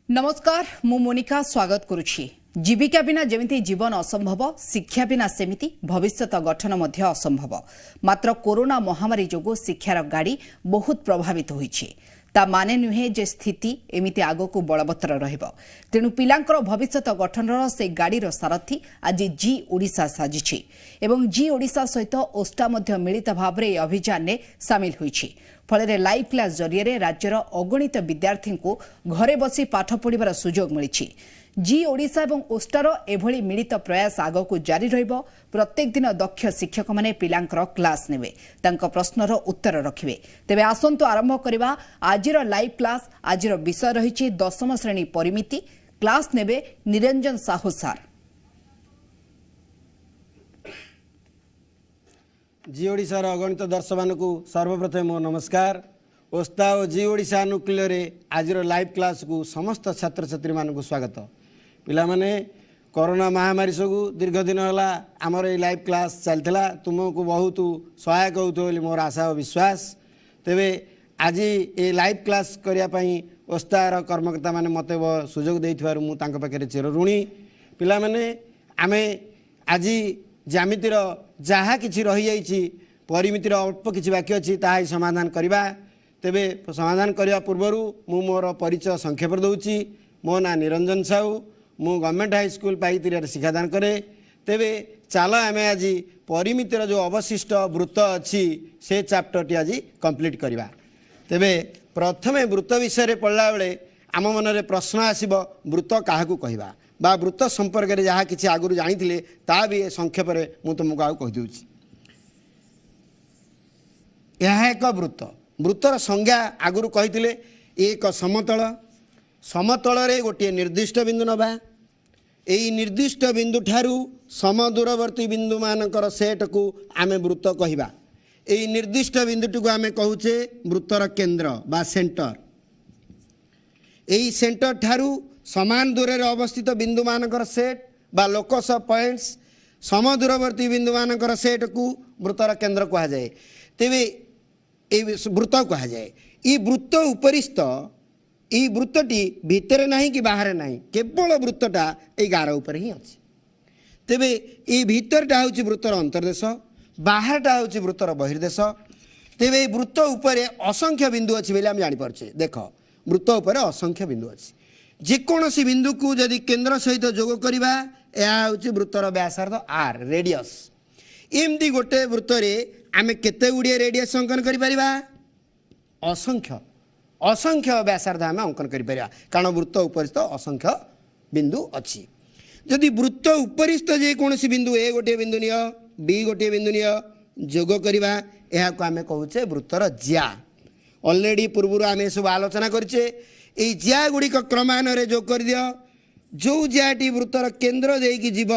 नमस्कार मु मोनिका स्वागत करुछि। जीविका बिना जेमिति जीवन असंभव, शिक्षा बिना सेमिति भविष्यत गठन मध्य असंभव। मात्र कोरोना महामारी जोगो शिक्षार गाड़ी बहुत प्रभावित होईछि। ता माने नुहे जे स्थिति एमिति आगो बलवत्तर रहिबो। तेणु पिलांकर भविष्यत गठनर से गाड़ीर सारथी आज जी ओडिशा साजिछि एवं जी ओडिशा सहित ओस्टा मध्य मिलित भावरे अभियान ने सामिल होईछि। फल लाइव क्लास जरिए राज्यर अगणित विद्यार्थी को घरे बसी पाठ पढ़ार सुजोग मिली। जी ओडिशा और ओस्टार एभली मिलित प्रयास आगक जारी रहिबो। प्रत्येक दिन दक्ष शिक्षक माने पिलांकर क्लास नेबे, तांको प्रश्नर उत्तर रखिबे। तेबे आसंतु आरंभ करिबा आजिर लाइव क्लास। आजिर विषय रहिछि दशम श्रेणी परिमिति। क्लास नेबे निरंजन साहू सार। जी ओडिशार अगणित दर्शक मानकु सर्वप्रथम मो नमस्कार। ओस्ता और जी ओडिशा अनुकूल आज लाइव क्लास को समस्त छात्र छात्री मानकु स्वागत। पिला माने कोरोना महामारी सबू दीर्घ दिन है आमर ये लाइव क्लास चलता तुमको बहुत सहायक हो मोर आशा और विश्वास। तेबे आज ये लाइव क्लास करने ओस्तार कर्मकर्ता माने मत सुजोग देथिबारु मु तांको पाखरे चिर ऋणी। पिला माने आमे आज ज्यामितिर जहाँ कि रही जाइए परिमितिर अल्प किसी बाकी अच्छी ताही समाधान करवा। तेबे समाधान करने पूर्वर मु मोर परिचय संक्षेप दूची। मो ना निरंजन साहू, मु गवर्नमेंट हाई स्कूल पाइतिर शिक्षादान करे। तेबे चल आम आज परिमितिर जो अवशिष्ट वृत्त अच्छी से चैप्टर टी आज कंप्लीट करवा। तेबे प्रथमे वृत्त विषय पढ़ला बेले आम मन प्रश्न आसब वृत्त क्या कहवा बा वृत्त संपर्क में जहाँ किसी आगुरी जानी ता भी संक्षेप में मुझे तुमको आउ कहीदे। यह एक वृत्त, वृत्तर संज्ञा आगुरी कही एक समतल, समतल रे गोटे निर्दिष्ट बिंदु नवा। यही निर्दिष्ट बिंदु ठारू समदूरवर्ती बिंदु मानकर सेट को आम वृत्त कहवा। यही निर्दिष्ट बिंदुटी को आम कहूचे वृत्तर केंद्र बा सेंटर। यही सेंटर ठारू समान दूर अवस्थित बिंदु मानकर सेट बा लोकस ऑफ पॉइंट्स समदूरवर्ती बिंदु मानकर सेट को वृत्तर केंद्र कहा जाए। तेबे ए वृत्त कहा जाए। ये वृत्त उपरिस्थ ये वृत्तटी भितर नहीं कि बाहर नहीं, केवल वृत्तटा ये गार उपर ही अच्छे। तेबे ये भितरटा हूँ वृत्तर अंतर्देश, बाहरटा हूँ वृत्तर बहिर्देश। तेबे वृत्त उपर असंख्य बिंदु अच्छी बोले आम जानीपारे। देख वृत्त उपर असंख्य बिंदु अच्छी। जेकोसी बिंदु को जदि केंद्र सहित जोग करवा यह हूँ वृत्तर व्यासार्ध आर रेडियस। एमती गोटे वृत्त आम केते गुड़िए रेडियस अंकन करिपरिबा? असंख्य असंख्य व्यासार्ध आम अंकन करिपरिबा, कारण वृत्त उपरिस्थ असंख्य बिंदु अच्छी। जदि वृत्त उपरिस्थ जेकोसी बिंदु ए गोटे बिंदु निय बी गोटे बिंदु निय जोग करवा यह आम कहूचे वृत्तर ज्या। ऑलरेडी पूर्व आम सब आलोचना करछे। ये ज्या गुड़िक क्रमान्वये जोग कर दियो। जो ज्याटी वृत्तर केंद्र देकी जीव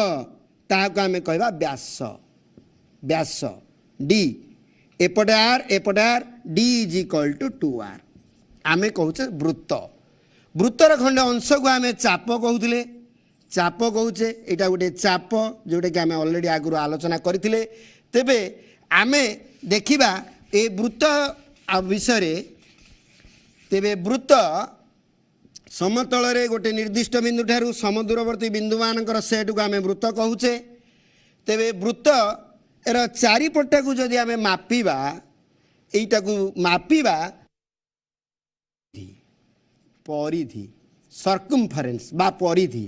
ताहाको आमे कहवा व्यास। व्यास डी एपटे आर D is equal to 2r आमे कहूचे वृत्त। वृत्तर खंड अंश को आमे चाप कहूले। चाप कहूचे एटा गोटे चाप जोटा कि आमे ऑलरेडी आगु आलोचना करथिले। तेबे आमे देखिबा ए वृत्त विषय। तेबे वृत्त समतल रे गोटे निर्दिष्ट बिंदु ठारू समदूरवर्ती बिंदु मानकर सेट को आम वृत्त कहूचे। तेबे वृत्त एर चारिपटा को जदि आम मापिबा एटा को मापिबा परिधि सर्कमफरेन्स बा परिधि।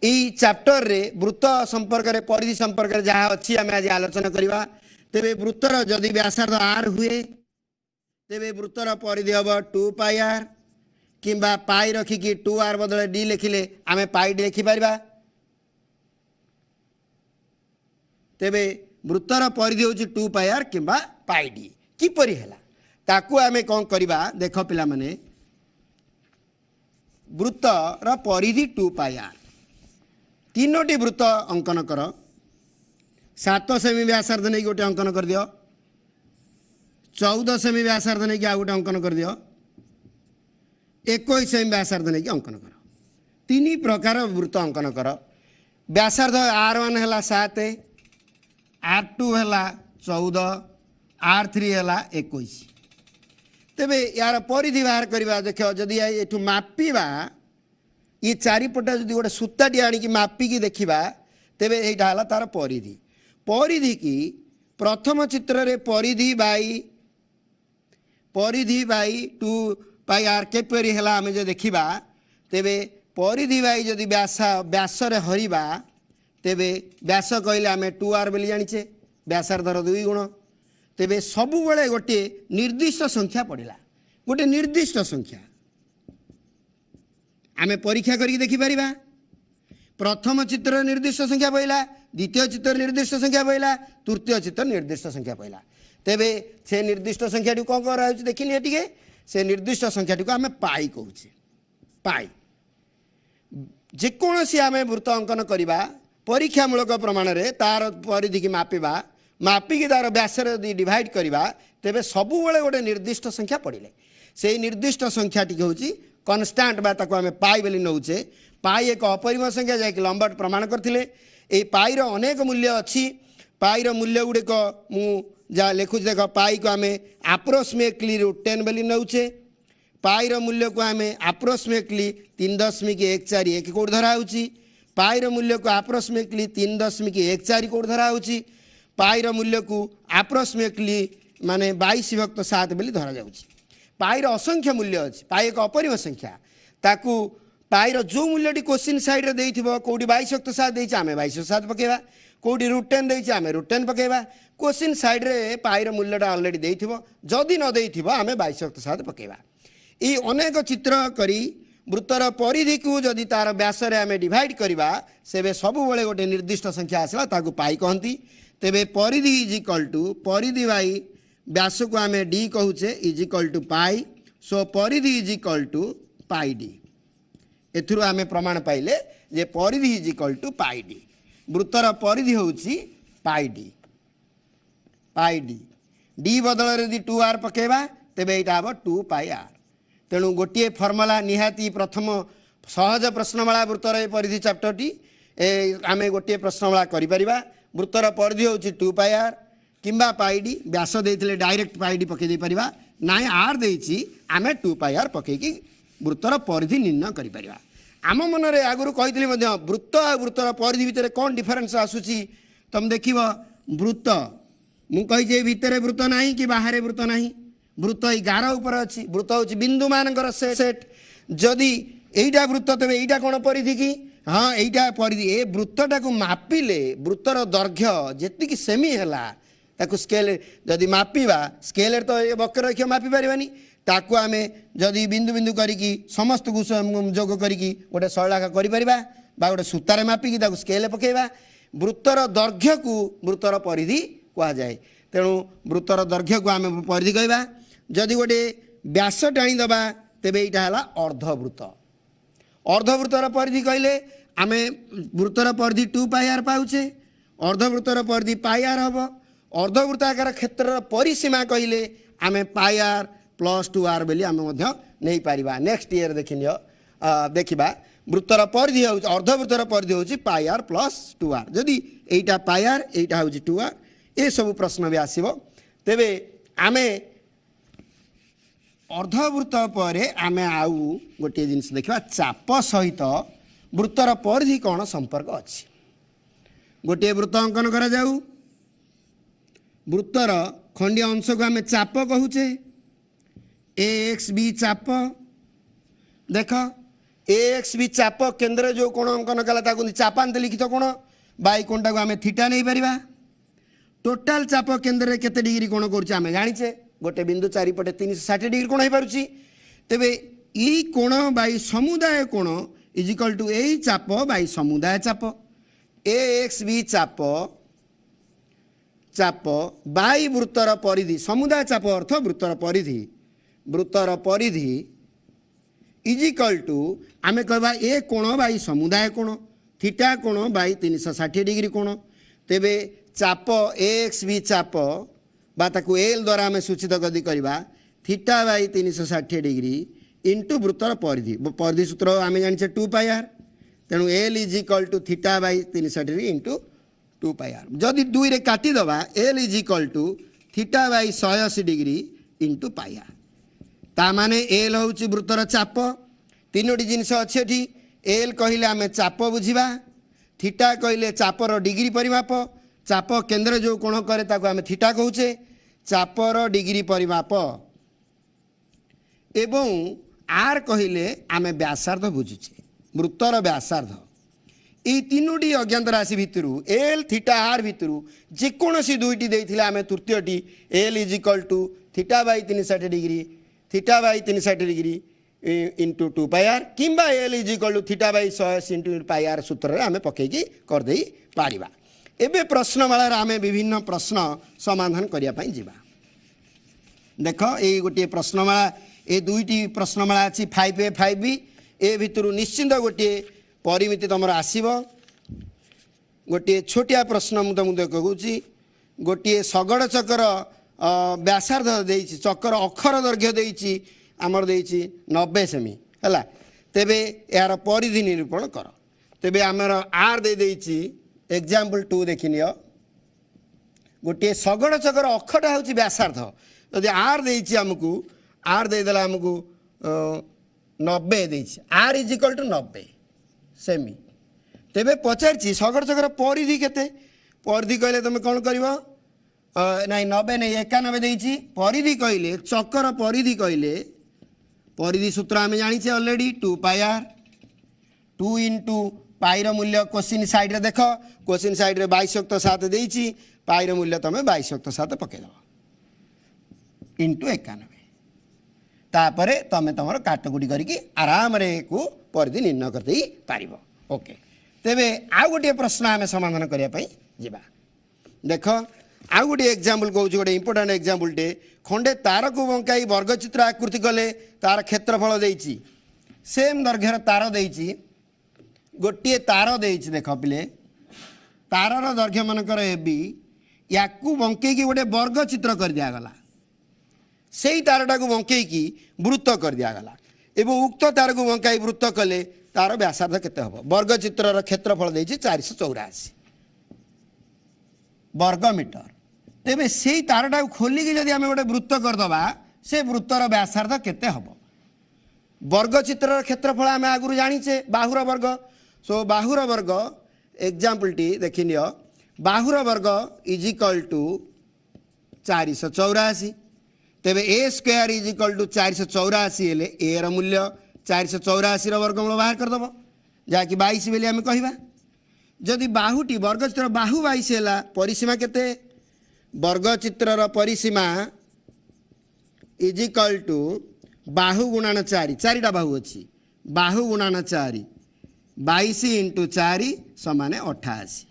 यही चैप्टर रे वृत्त संपर्क रे परिधि संपर्क रे जहाँ अच्छी आम आज आलोचना करवा। तेबे वृत्तर जदि व्यासार्ध आर हुए तेबे वृत्तर परिधि हम 2πr किंबा पाई रखिकी 2r बदले डी लिखिले आमे पाई डी लिखिपर। तेबे वृत्तर परिधि हूँ 2πr किंबा पाई डी किपरि हैला ताकू आमे कौन करवा। देख पिला माने वृत्तर परिधि 2πr तीनोटी वृत्त अंकन कर। 7 सेमी व्यासार्ध नहीं गोटे अंकन कर दियो। 14 सेमी व्यासार्ध नहीं कि आ गोटे अंकन कर दियो। 21 सेमी व्यासार्ध नहीं अंकन कर। 3 प्रकार वृत्त अंकन कर। व्यासार्ध r1 है 7, r2 है 14, r3 है 21। तेबे यार परिधि बाहर करवा। देख जदि ये मापिबा ये चारिपटा जदि गोटे सूताटी आणिकी मापिकी देखा तेबे एटा हला तार परिधि परिधि की प्रथम चित्र रे परिधि बाई 2 पाई आर केपरि हला आमे जे देखिबा तेबे परिधि बाई जदि व्यास रे हरिबा तेबे व्यास कहले आमे 2r बोली जानिछे व्यासार्धर 2 गुण तेबे सबु बेले गोटे निर्दिष्ट संख्या पड़िला गोटे निर्दिष्ट संख्या आमे परीक्षा करी देखि परिबा प्रथम चित्र निर्दिष्ट संख्या पइला द्वितीय चित्र निर्दिष्ट संख्या पइला तृतीय चित्र निर्दिष्ट संख्या पइला तेबे से निर्दिष्ट संख्या कौन करा देखिली टिके से निर्दिष्ट संख्या आम पाई कहूचे पाई जेकोसी आम वृत्त अंकन करवा परीक्षामूलक प्रमाण रे तार परिधि की मापिबा मापिकी तार व्यास डिवाइड करवा तेबे सबु बेले गोटे निर्दिष्ट संख्या पड़े से निर्दिष्ट संख्या टी हूँ कन्स्टांट बा ताको आम पाई बोली नौचे पाई एक अपरिमेय संख्या जाकि लंबट प्रमाण करते ये पाईर अनेक मूल्य अच्छी पाईर मूल्य गुड़िक मु जा लिखुच देख पाई को आम आप्रोक्सिमेटली √10 बोली नौचे पाईर मूल्य को आम आप्रोक्सिमेटली 3.141 कोड धरा होची पाईर मूल्य को आप्रोक्सिमेटली 3.14 कोड धरा होची पाईर मूल्य को आप्रोक्सिमेटली माने 22/7 बोली धरा जाउची पाईर असंख्य मूल्य अच्छी पाई एक अपरिमेय संख्या ताकू पाईर जो मूल्यटी क्वेश्चन साइड रे देइथिबो कोडी 22/7 देइछि आमे 22/7 पकेबा कोडी √10 देइछि आमे √10 पकेबा क्वेश्चन साइड रे पाईर मूल्यटा ऑलरेडी देइथिबो जदि न देइथिबो आमे 22/7 पकेबा ई अनेक चित्र करी वृत्तर परिधि को जदि तार व्यास रे आमे डिवाइड करबा सेबे सब बेले गोटे निर्दिष्ट संख्या आसला ताकू पाई कहंती तेबे परिधि इज इक्वल टू परिधि बाई व्यास को आमे d कहूचे is equal to pi so परिधि is equal to pi d एथुरु आमे प्रमाण पाइले जे परिधि is equal to pi d वृत्तर परिधि होउची पाई d d बदल रे यदि 2r पकेबा तेबे एटा हबो 2 पाई r तेणु गोटे फर्मुला निहाती प्रथम सहज प्रश्नमाला वृत्तर परिधि चैप्टर टी आम गोटे प्रश्नमाला करि परिबा वृत्तर परिधि होउची 2 पाई r किंबा पाई d व्यास देइथिले डायरेक्ट पाई d पके दे परिबा नाय r देइची आमे 2 पाई r पके की वृत्तर परिधि निर्णय करि परिबा आम मन रे आगुरु कहितली मध्य वृत्त आ वृत्तर परिधि भितर कोन डिफरेंस आसुची तुम देखिबो वृत्त मु कहि जे भितरे वृत्त नाही कि बाहरे वृत्त नाही वृत्त ई गार ऊपर अच्छी वृत्त हूँ बिंदु मानकर सेट जदि एइटा वृत्त तेज एइटा कौन परिधि की हाँ एइटा परिधि ए वृत्तटा को मापिले वृत्तर दैर्घ्य जी सेमी है ताकू स्केल जदि मापिबा स्केल तो ये वक्ररेखा मापि पारिबानी ताकू आमे जदि बिंदु बिंदु करिकी समस्त को जोग करिकी गोटे सरलरेखा करि परिबा बा गोटे सूतारे मापिकी ताकू स्केल पकेबा वृत्तर दैर्घ्य को वृत्तर परिधि कहा जाए तेणु वृत्तर दैर्घ्य को आमे परिधि कहबा जदि गोटे व्यास टाणीदबा तेबे एटा हला अर्धवृत्तर परिधि कहले आमे वृत्तर परिधि 2 पाई r पाउचे अर्धवृत्तर परिधि पाई r हम अर्धवृत्ताकार क्षेत्र परिसीमा कहले आमे पाई r + 2r बोली आमे मध्य नहीं पारिबा नेक्स्ट ईयर देखिबा वृत्तर परिधि हो अर्धवृत्तर परिधि होची पाई r + 2r जदि एटा पाई r एटा होची 2r ए सब प्रश्न भी आसीबो तेबे आमे अर्धवृत्त पर आमे आउ गोटे जिनिस देखा चाप सहित वृत्तर परिधि कौन संपर्क अच्छी गोटे वृत्त अंकन करा जाऊ वृत्तर खंडीय अंश को आमे चाप कहूचे AXB चाप देख AXB चाप केंद्र जो कोण अंकन कला ताकु चापांत लिखित कोण बाई कोणटा को आमे थीटा नहीं परिबा टोटाल चाप केंद्र रे केते डिग्री कोण करछ आमे जानिछे गोटे बिंदु चारिपटे 360 डिग्री कोण हो पारुछि तेबे ई कोण बाई समुदाय कोण इज इक्वल टू ए चाप बाई समुदाय चाप AXB चाप बाई वृत्तर परिधि समुदाय चाप अर्थ वृत्तर परिधि इज इक्वल टू आमे कहबा ए कोण बाई समुदाय कोण थीटा कोण बाई 360 डिग्री कोण तेबे चाप AXB चाप बा ताकू एल द्वारा आम सूचित गति करवा थीटा बाई 360 डिग्री इंटू वृत्तर परिधि सूत्र आम जाने 2 पाई r तेणु L is equal to theta by 360 degree into 2 pi r जदि 2 रे काटिदेवा L is equal to theta by 180 degree into pi r ता माने एल हूँ वृत्तर चाप 3टी जिनस अच्छे एल कहले आम चाप बुझा थीटा कहले चापर डिग्री परिमाप चाप केन्द्र जो कोण करे ताको आम थीटा कहूचे चापर डिग्री परिमाप एवं आर कहले आम व्यासार्ध बुझुचे वृत्तर व्यासार्ध ये तीनोटी अज्ञात राशि भितर एल थीटा आर भितर जेकोसी दुईटी देते आम तृतीयटी L is equal to theta by 360 degree theta by 360 degree into 2 pi R किंबा L is equal to theta by 100 into pi R सूत्र आम पकईकी करदे पारिबा। एबे प्रश्नमाला आम विभिन्न प्रश्न समाधान करने जा देख ये गोटे प्रश्नमाला ये दुईटी प्रश्नमाला अच्छी 5A 5B ए भितर निश्चिंत गोटे परिमिति तुम आसब गोटे छोटिया प्रश्न मुझे तुमको कहूँ गोटे शगड़ चक्र व्यासार्ध दे चक्र अक्षर दैर्घ्य देती आमर दे 90 सेमी है तेबे यार परिधि निरूपण कर तेबे आमर आर दे एग्जाम्पल 2 देखि नियो गोटे शगड़ चक्र अक्षटा हूँ व्यासार्ध यदि आर देती आमको आर देदेला आमको 90 देती आर इज इक्वल टू 90 सेमी तेबे पचार शगड़ चक्र परिधि केते परिधि कहले तुम कौन कर नाई 90 नहीं 91 देती परिधि कहले चक्र परिधि कहले परिधि सूत्र आम जानी ऑलरेडी 2 पाई आर 2 इंटू पाईर मूल्य क्वेश्चन साइड रे देख क्वेश्चन साइड रे 22.7 देती पाईर मूल्य तुम 22.7 पकईद इंटू 91 तापर तुम तुम काटकुटी करके आराम रे को परिधि निर्णय कर दे पारिबो। ओके तेबे आउ गोटे प्रश्न आम समाधान करने जा देख आउ गोटे एग्जाम्पल कहूँ गोटे इंपोर्टाट एग्जाम्पल टे खंडे तार को बंकाई वर्गचित्र आकृति कले तार क्षेत्रफल देती सेम दैर्घ्यर तार देती गोटे तार देती देख पिले तारर दैर्घ्य मनकर एबी या बंकई गोटे वर्गचित्र कर दिगला से ही तारटा को बंकई वृत्त कर दिगला एवं उक्त तार को बंकाई वृत्त कले तार व्यासार्ध केते हम वर्गचित्र क्षेत्रफल देती 484 वर्गमीटर तेबे से तारटा खोलिकी जदि आम गोटे वृत्त करदबा से वृत्तर व्यासार्ध केते हम वर्गचित्र क्षेत्रफल आम आगुरी जानीचे बाहुर वर्ग सो बाहुर वर्ग एग्जाम्पल टी देखि नियो बाहुर वर्ग इज इक्वल टू 484 तेबे ए स्क्वायर इज इक्वल टू 484 हेले ए र मूल्य 484 वर्गमूल बाहर करदेव जहाँकि 22 बोली आम कहवा जदि बाहुटी वर्गचित्र बाहु 22 है परिसीमा केते वर्गचित्र परिसीमा इज इक्वल टू बाहु गुणान 4 चारिटा बाहु अच्छी बाहु गुणान 4 22 इंटू 4 समान 88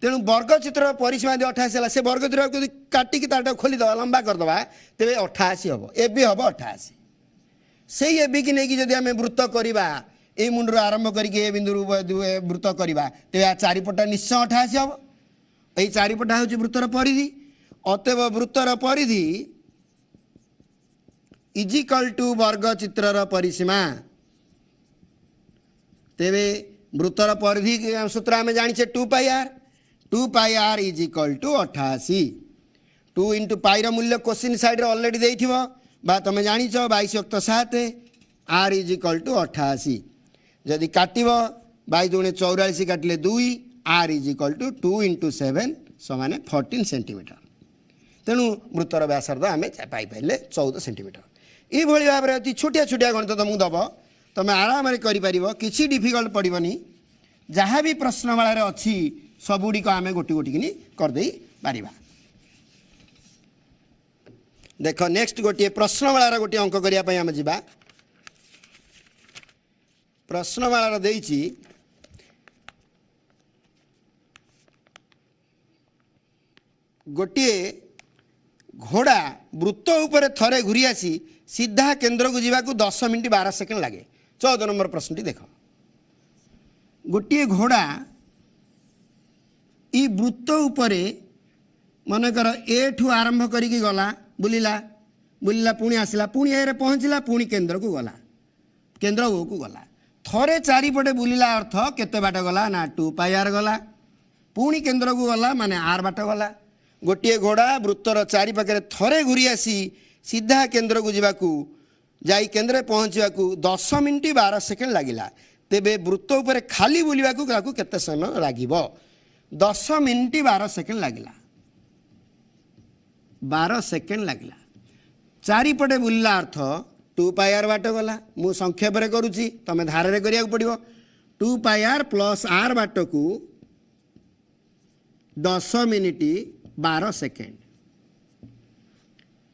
तेणु वर्गचित्र परिसीमा यदि 88 है से वर्गचित्र काटिकी तार खोलीदे लंबा करदे तेरे 88 हम एबी हम 88 से एबी की नहीं जब आम वृत्त करवा ये मुंडर आरंभ करके बिंदु वृत्त करवा तेज चारिपटा निश्चय 88 हम यही चारिपटा हूँ वृत्तर परिधि अतएव वृत्तर परिधि इज इक्वल टू वर्गचित्र परिसीमा तेरे वृत्तर परिधि सूत्र आम जानी 2 pi R is equal to 88 2 into पाईर मूल्य क्वेश्चन साइड रे ऑलरेडी देथिबो बा तुम जानी 22.7 आर इज इक्वल टू 88 जदि काटिबो 22 × 44 काटिले 2 r is equal to 2 into 7 समान 14 सेंटीमीटर तेणु वृत्तर व्यासार्ध आम पाइले 14 सेंटीमीटर ये भाव में अति छोटिया छोटिया गणित तुमको दब तुम आराम कर किसी डिफिकल्ट पड़ोनी जहाँ भी प्रश्नमाला अच्छी सबुड़िक आम गोटी गोटी किनी करदे पारिबा। देख नेक्स्ट गोटे प्रश्नमाला गोटे अंक करने आम जा प्रश्नमाला देइछि गोटे घोड़ा वृत्त उपरे थरे घूरी आसी सीधा केन्द्र को जावाक 10 मिनिट 12 सेकेंड लगे 14 नंबर प्रश्नटी देख गोटे घोड़ा ई वृत्त उपरे मनकर एठू आरंभ करिकी गला बुलिला बुलिला पुणी आसला पुणी ए पहुँचला पुणी केन्द्र को गला केन्द्र को गला थरे चारिपटे बुलिला अर्थ केते बाट गला ना 2 पाई आर गला पुणी केन्द्र को गला माने आर बाट गला गोटे घोड़ा वृत्तर चारि पाखे थरे घूरी आसी सीधा केन्द्र को जावाकू जाई केन्द्र पहुँचवाकू 10 मिनिट 12 सेकेंड लगिला तेबे वृत्त उपर खाली बुलिया केते समय लागिबो 10 मिनिट 12 सेकेंड लगिला 12 सेकेंड लगिला चारिपटे बुलला अर्थ 2 पाई आर बाट गला मु संक्षेप रे करूची तमे धार रे करिया पड़िबो 2 पाई आर प्लस आर बाट को 10 मिनिट 12 सेकेंड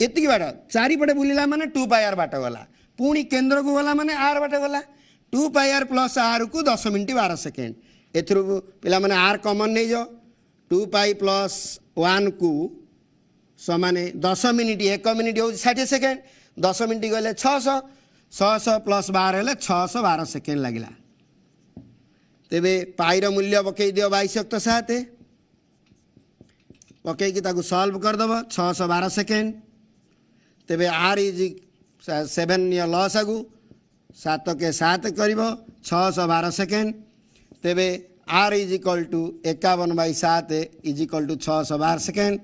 एति बाट चारिपटे बुलिला माने 2 पाई आर बाट गला पुणी केंद्र को गला माने आर बाट गला 2 पाई आर प्लस आर को 10 मिनिट 12 सेकेंड एथरु पिला माने आर कॉमन नहीं जाओ 2 पाई प्लस 1 को समाने 10 मिनिट 1 मिनिट हो 60 सेकेंड 10 मिनिट गले 600 प्लस 12 हेले 612 सेकेंड लगिला तेबे पाई रो मूल्य पकई दियो 22.7 पकई कि ताकू सॉल्व कर दबो 612 सेकेंड तेबे आर इज 7 या लॉस आगु 7 के 7 करिवो 612 सेकेंड तेबे R is equal to 51/7 is equal to 612 second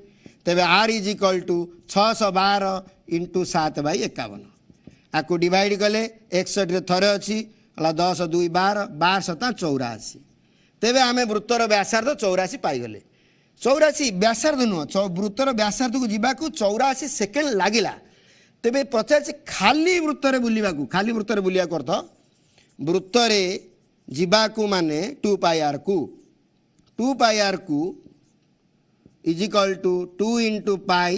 तेबे R is equal to 612 into 7/51 आपको डिवाइड कले 61 रे थरे अछि 10 2 12 12 7 84 तेबे आमे वृत्तर व्यासार्ध 84 पाई गले 84 व्यासार्ध नुह वृत्तर व्यासार्ध को जीवा को 84 सेकेंड लागिला तेबे पचास खाली वृत्तर बुलिया खाली वृत्तर बुलिया अर्थ वृत्तर जीवा को माने 2 पाई आर को is equal to 2 into pi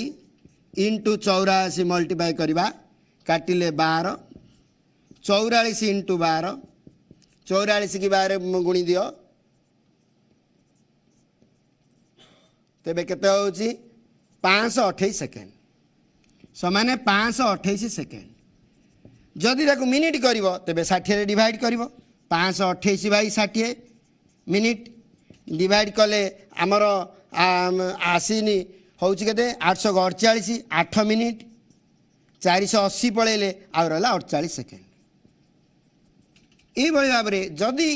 into 84 multiply करवा काटिले 12 44 इंटू 12 44 की 12 गुणी दियो तेबे केते होची 528 सेकेंड समाने 528 सेकेंड जदि ताको मिनिट करिवो तेबे 60 रे डिवाइड करिवो 528/60 मिनिट डिवाइड कले आमर आसीनी होची केते 848 8 मिनिट 480 पळेले आ रहला 48 सेकेंड ए भली भाबरे जदि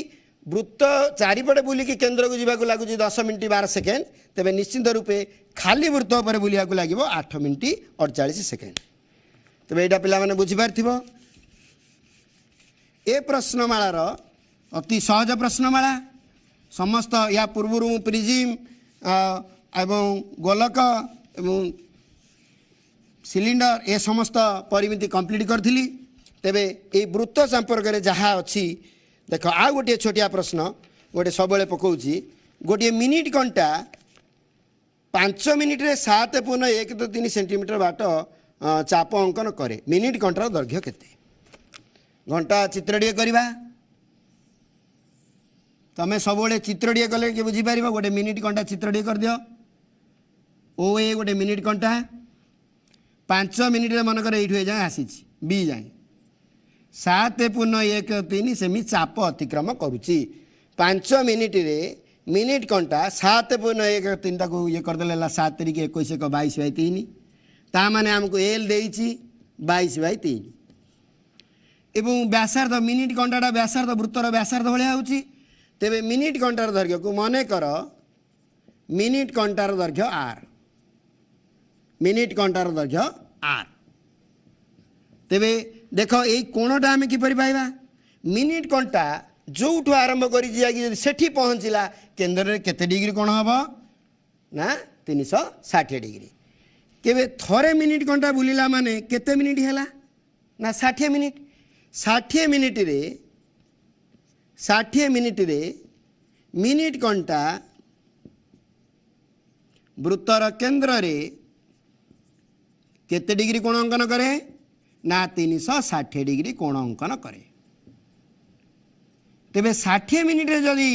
वृत्त चारिपटे बुलिकी केंद्र को जीवा को लागुची 10 मिनिट 12 सेकेंड तेबे निश्चित रूपे खाली वृत्त पर बुलिया को लागिवो 8 मिनिट 48 सेकेंड तेबे एटा पिला माने बुझी पारथिबो ए प्रश्नमालार अति सहज प्रश्नमाला समस्त या पूर्व प्रिजिम एवं गोलक एवं सिलिंडर ए समस्त परिमिति कंप्लीट करथिली तेबे ए वृत्त संपर्क रे जहा अछि देख आ गोटे छोटिया प्रश्न गोटे सबले पकाउची गोटे मिनिट घंटा 5 मिनिट रे 7.123 सेंटीमीटर बाट चाप अंकन करे मिनिट घंटार दैर्घ्य केते घंटा चित्रटिए करवा तमें सबले चित्रटिए कले कि बुझीपार गोटे मिनिट घंटा चित्रटिए कर दियो ओ ए गोटे मिनिट घंटा 5 मिनिट मनकर ये जाए आसी बी जाए 7.13 सेमी चाप अतिक्रम करुच्ची 5 मिनिट रे मिनिट घंटा 7.13 को ये करदे 7 तारीख 21 1 22/3 ता माने हमको एल देइची 22/3 एवं व्यासार्ध मिनिट घंटा व्यासार्ध वृत्तर व्यासार्ध भाया होची तेबे मिनिट घंटार दैर्घ्य को मने कर मिनिट घंटार दैर्घ्य आर मिनिट घंटार दैर्घ्य आर तेबे देख यही कोणटा आम किपर पाइबा मिनिट घंटा जो आरंभ कर सेठी पहुँचला केन्द्र में केते डिग्री कोण हम ना 360 डिग्री केबे थरे मिनिट घंटा बुलिला माने केते मिनिट हैला ना 60 मिनिट 60 मिनिट रे मिनिट घंटा वृत्तर केन्द्र रे केते डिग्री कोण अंकन करे ना 360 डिग्री कोण अंकन करे तेबे 60 मिनिट रे जदि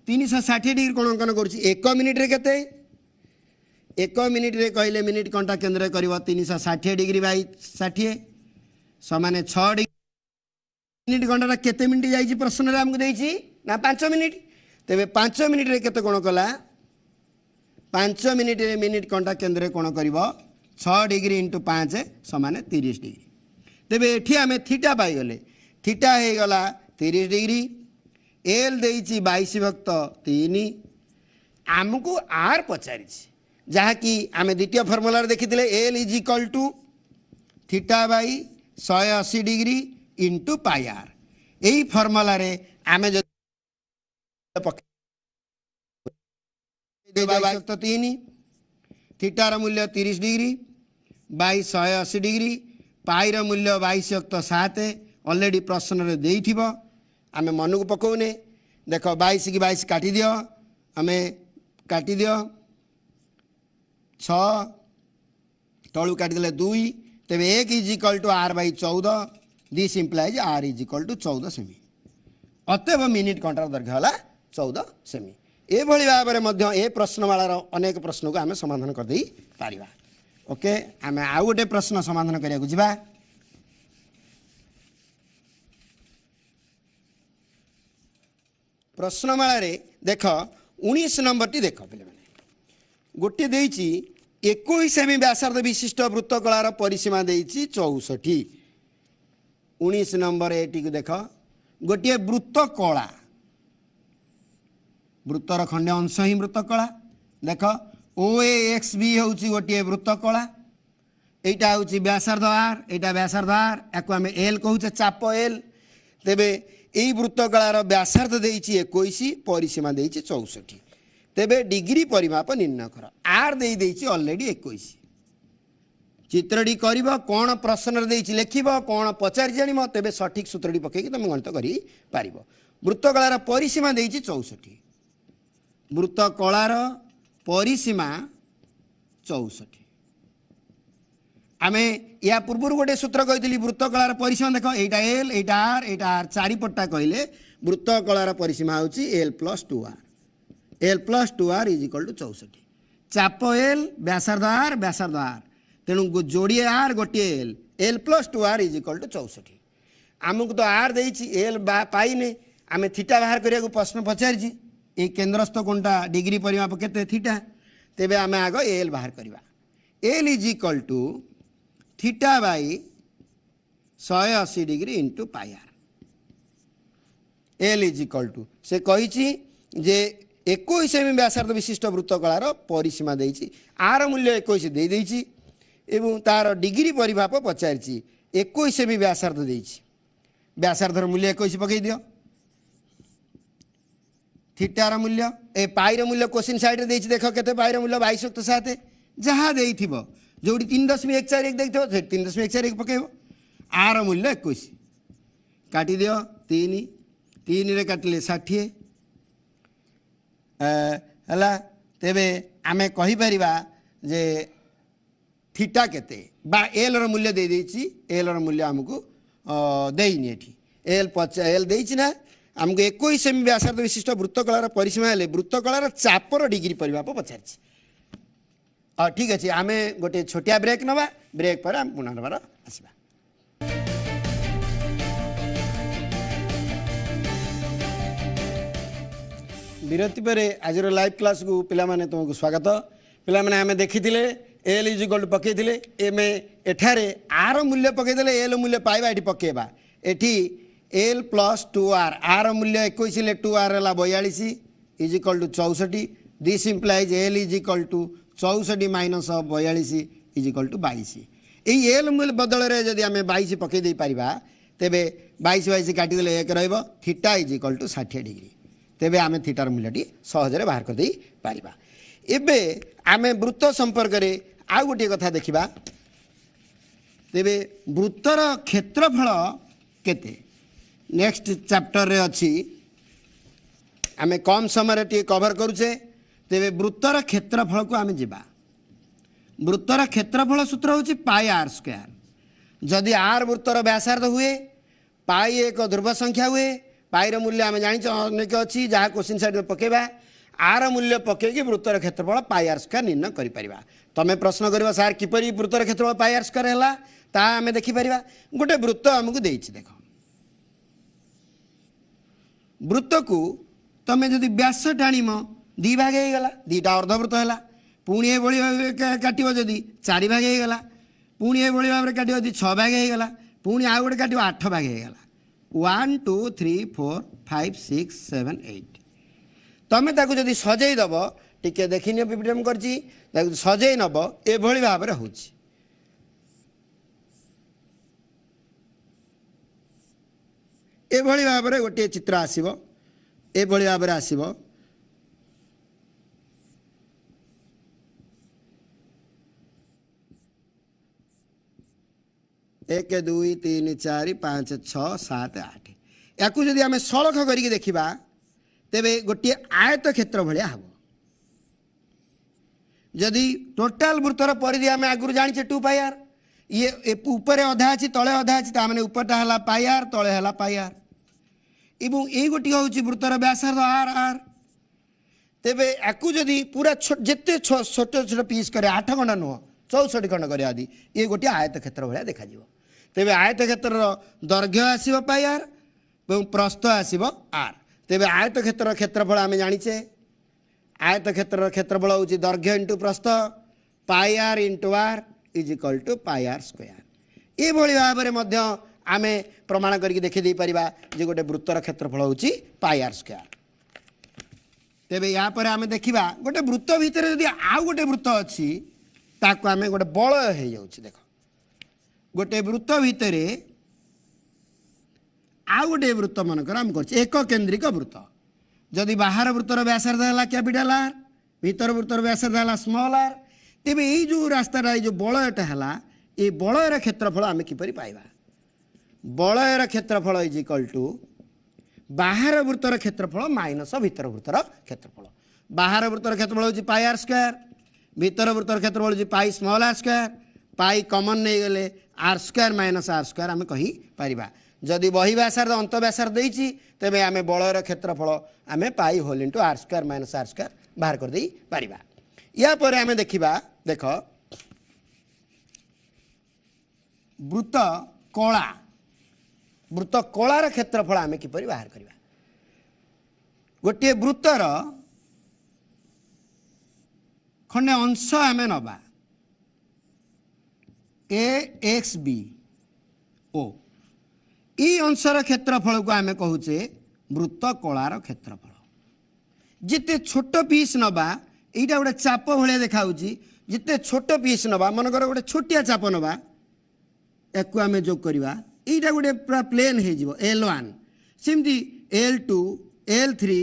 360 डिग्री कोण अंकन करूची 1 मिनिट रे केते 1 मिनिट रे कहले मिनिट घंटा केन्द्र रे करिवो 360 डिग्री बाई 60 समाने 6 डिग्री मिनिट घंटा केते मिनिट जाइछि प्रश्न रे हमकु देइछि ना 5 मिनिट तेबे 5 मिनिट रे केते कोण कला 5 मिनिट रे मिनिट घंटा केन्द्र रे कोण करिवो 6 डिग्री इंटू 5 समान 30 डिग्री तेबे एठी आमे थीटा पाई गले थीटा हे गला 30 डिग्री एल देइछि 22/3 आमको आर पचारि जहा कि आमे द्वितीय फॉर्मूला रे देखिथिले L is equal to theta by 180 degree into pi R यही फर्मुला रे आमे जो तो 3 थीटार मूल्य 30 डिग्री बाई 180 डिग्री पाईर मूल्य 22.7 ऑलरेडी प्रश्न रे देइथिबो आमे मन को पकोने देख 22 की 22 काटी दियो आमे काटी दियो 6 तळु काटी देले 2 तेबे 1 is equal to r by 14 this implies r is equal to 14 सेमी अतएव मिनिट घंटार दैर्घ्य होला 14 सेमी ए भली भाव में ए प्रश्नमालार अनेक प्रश्न को आम समाधान कर दे पारिबा। ओके आम आउ गोटे प्रश्न समाधान करिया जिबा। प्रश्नमाला रे देख 19 नंबर टी देख पे गोटे देइछि 21 सेमी व्यासार्ध विशिष्ट वृत्तकलार परिसीमा देइछि 64 19 नंबर एटी को देख गोटे वृत्तकला वृत्तर खंड अंश ही वृत्तकला देख OAXB हूँ गोटे वृत्तकला यहाँ हूँ व्यासार्ध आर यहाँ व्यासार्ध आर या आम एल कहूचे चाप एल तेबे यही वृत्तकलार व्यासार्ध देइछि 21 परिसीमा देइछि 64 तेबे डिग्री परिमाप निर्णय कर आर देइछि ऑलरेडी 21 चित्रटी कर कौन प्रश्न देइछि लिखिब कौन पचारि जानिब तेबे सठिक सूत्रटी पकईकि तुम गणित करि पारिबो। वृत्तकलार परिसीमा देइछि 64 वृत्तकलार परिसीमा 64 आमे या पूर्व गोटे सूत्र कही वृत्तकलार परिसीमा देख एटा एल एटा आर चारिपटा कहले वृत्तकलार परिसीमा होची l plus 2r is equal to 64 चाप एल व्यासार्ध आर तेणु जोड़िए आर गोटे l plus 2r is equal to 64 आमको तो आर देइछि एल पाइने आमे थीटा बाहर करिया को प्रश्न पचारिछि ये केन्द्रस्थ कोणटा डिग्री परिमाप केते थीटा तेबे आमे आग एल बाहर करिबा l is equal to theta by 180 degree into pi r l is equal to से कही जे 21 सेमी व्यासार्ध विशिष्ट वृत्तकलार परिसीमा देइछि आर मूल्य 21 दे देइछि एवं तार डिग्री परिमाप पचारिछि 21 सेमी व्यासार्ध देइछि व्यासार्धर मूल्य 21 पकई दियो थीटार मूल्य ए पाईर मूल्य क्वेश्चन साइड रे देख केते पाईर मूल्य 22.7 जहाँ देइथिबो जोड़ी 3.141 देखिथो 3.141 पकेइबो आर मूल्य 21 काटी दियो 3 रे काटिले 60 हला तेबे आमे कहि परिबा जे थीटा केते बा एल र मूल्य दे देइछि एल र मूल्य हमकु देइनी एठी एल देइछि ना आमको 21 सेमी व्यासार्ध विशिष्ट वृत्तकलार परिसीमा हेले वृत्तकलार चापर डिग्री परिमाप पचारिछि ठीक अच्छे आम गोटे छोटिया ब्रेक नवा ब्रेक पर आम पुनर्बार आसवा। विरति पर आज लाइव क्लास को पिला माने तुमको स्वागत पिला माने आमे देखिथिले एल इज इक्वल टू पकेइथिले एमे एठारे आर मूल्य पकेइदेले एल मूल्य पाइबा एठी पकेइबा एठी एल प्लस 2r आर मूल्य 21 ले 2r हला 42 is equal to 64 this implies l is equal to 64 minus 42 is equal to 22 यही एल मूल्य बदल रे जदि आमे 22 पकई दे पारिबा तेबे 22 काटी देले 1 रहइबो theta is equal to 60 degree तेबे आमे थीटार मूल्यटी सहजरे बाहर कर दे पारिबा। एबे आमे वृत्त संपर्क रे आ गोटे कथा देखिबा तेबे वृत्तर क्षेत्रफल केते नेक्स्ट चैप्टर रे अछि आमे कम समय टी कवर करूचे तेबे वृत्तर क्षेत्रफल को आमे जिबा वृत्तर क्षेत्रफल सूत्र होची पाई आर स्क्वायर जदि आर वृत्तर व्यासार्ध हुए पाई एक ध्रुव संख्या हुए पाई रो मूल्य आमे जानि अनेक अछि जहाँ क्वेश्चन साइड में पकेबा आर मूल्य पकेकी वृत्तर क्षेत्रफल पाई आर स्क्वायर निर्णय करि परिबा। तमे प्रश्न करबा सर किपरि वृत्तर क्षेत्रफल पाई आर स्क्वायर हैला ता आमे देखि परिबा गोटे वृत्त हमकु देइछि देखो वृत्त को तमें जदि व्यास टाणीम दी भाग हो गला दीटा अर्धवृत्त है पुणी ए भाव काट जदि 4 भाग हो गला पुणी ए भाव में काट 6 भाग हो गला पुणी आउ गोटे काट 8 भाग हो गला 1 2 3 4 5 6 7 8 तमें ताकू जदि सजेदब टिके देखनी पीपीएम कर सजे नब एभली भाव में हो एभली भाव में गोटे चित्र आसीबो एभली भाव में आसीबो 1 2 3 4 5 6 7 8 या जदि आम सड़क करके देखा तेबे गोटे आयत क्षेत्र भाया हम जदि टोटाल वृत्तर परिधि आम आगुरी जाने 2 पाई आर ये ऊपर अधा अच्छी तले अधा अच्छी ताने उपरटा है पाई आर तले है पाई आर एवं ये गोटे हूँ वृत्तर व्यासार्ध आर आर तेबे याकू जदि पूरा जिते छोट छोट पीस करे 8 खंड नुह 64 खंड करे आदि ये गोटे आयत क्षेत्र भाया देखा तेबे आयत क्षेत्र दैर्घ्य आसब पाई आर और प्रस्थ आसब आर तेबे आयत क्षेत्र क्षेत्रफल आम जाचे आयत क्षेत्र क्षेत्रफल हूँ दैर्घ्य इंटू प्रस्थ pi R into R is equal to pi are square ये भाव में आम प्रमाण करके देखी पारिबा जे गोटे वृत्तर क्षेत्रफल हूँ पाई आर स्क्वायर तेबे या पर आम देखा गोटे वृत्त भितर जदि आउ गोटे वृत्त अच्छी ताको आम गोटे बलय हो जाऊँ देख गोटे वृत्त भितर आउ गोटे वृत्त मनकर आम कर एक केन्द्रिक वृत्त जदि बाहर वृत्तर व्यासार्ध है कैपिटाल आर भीतर वृत्तर व्यासार्ध है स्मॉल आर तेबे ये जो रास्ता जो बलयटा है ये बलयर क्षेत्रफल आम किपरि पाइबा बलयर क्षेत्रफल इज इक्वल टू बाहर वृत्तर क्षेत्रफल माइनस भीतर वृत्तर क्षेत्रफल बाहर वृत्तर क्षेत्रफल हूँ पाई आर स्क्वायर भीतर वृत्तर क्षेत्रफल हूँ pi small R square pi common नहीं गले R square minus are square आम कही पारिबा जदि बही व्यासार्ध अंत व्यासार्ध देइछि तेबे आम बलयर क्षेत्रफल आम pi whole into R square minus are square बाहर कर दे पारिबा या पर आम देखा देख वृत्त कलार क्षेत्रफल आम किपरि बाहर करवा गोटे वृत्तर खंडे अंश आम नबा ए एक्स बी ओ ई अंशर क्षेत्रफल को आम कहूचे वृत्त कलार क्षेत्रफल जिते छोट पीस नबा यहाँ गोटे चाप भाया देखा जिते छोट पीस नबा मनकर गोटे छोटिया चाप नबा या आम जोग करवा यहाँ गोटे पूरा प्लेन हो L1 सेमती L2 L3